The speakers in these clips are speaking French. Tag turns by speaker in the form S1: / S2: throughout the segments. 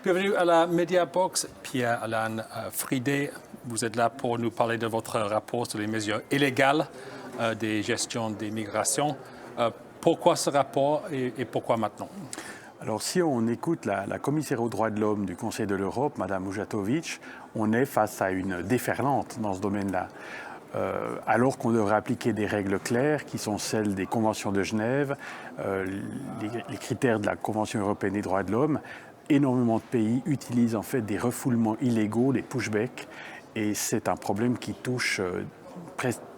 S1: Bienvenue à la Mediabox. Pierre-Alain Fridet, vous êtes là pour nous parler de votre rapport sur les mesures illégales des gestions des migrations. Pourquoi ce rapport et pourquoi maintenant?
S2: Alors si on écoute la commissaire aux droits de l'homme du Conseil de l'Europe, Mme Mijatović, on est face à une déferlante dans ce domaine-là. Alors qu'on devrait appliquer des règles claires qui sont celles des conventions de Genève, les critères de la Convention européenne des droits de l'homme, énormément de pays utilisent en fait des refoulements illégaux, des pushbacks, et c'est un problème qui touche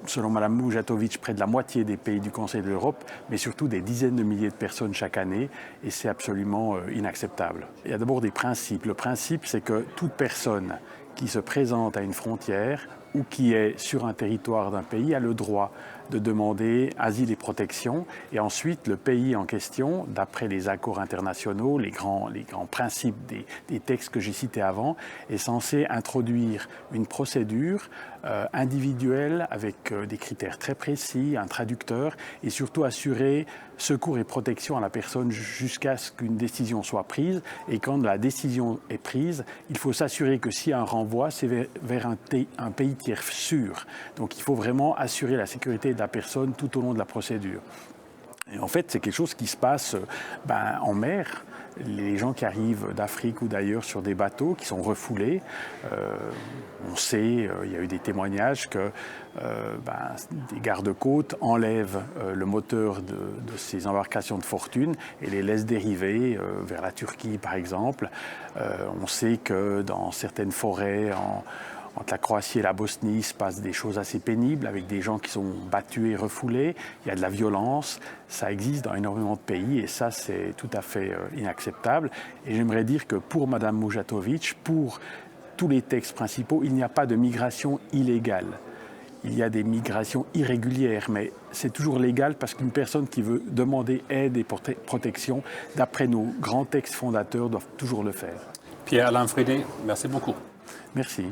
S2: selon Mme Mijatović, près de la moitié des pays du Conseil de l'Europe, mais surtout des dizaines de milliers de personnes chaque année, et c'est absolument inacceptable. Il y a d'abord des principes. Le principe, c'est que toute personne qui se présente à une frontière ou qui est sur un territoire d'un pays a le droit de demander asile et protection. Et ensuite, le pays en question, d'après les accords internationaux, les grands principes des textes que j'ai cités avant, est censé introduire une procédure individuelle avec des critères très précis, un traducteur, et surtout assurer secours et protection à la personne jusqu'à ce qu'une décision soit prise. Et quand la décision est prise, il faut s'assurer que s'il y a un renvoi, c'est vers un pays tiers sûr. Donc il faut vraiment assurer la sécurité de la personne tout au long de la procédure. Et en fait, c'est quelque chose qui se passe en mer. Les gens qui arrivent d'Afrique ou d'ailleurs sur des bateaux qui sont refoulés, on sait, il y a eu des témoignages que des gardes-côtes enlèvent le moteur de ces embarcations de fortune et les laissent dériver vers la Turquie par exemple. On sait que dans certaines forêts entre la Croatie et la Bosnie, il se passe des choses assez pénibles avec des gens qui sont battus et refoulés. Il y a de la violence, ça existe dans énormément de pays et ça, c'est tout à fait inacceptable. Et j'aimerais dire que pour Mme Mijatović, pour tous les textes principaux, il n'y a pas de migration illégale. Il y a des migrations irrégulières, mais c'est toujours légal parce qu'une personne qui veut demander aide et protection, d'après nos grands textes fondateurs, doit toujours le faire.
S1: Pierre-Alain Fridet, merci beaucoup.
S2: Merci.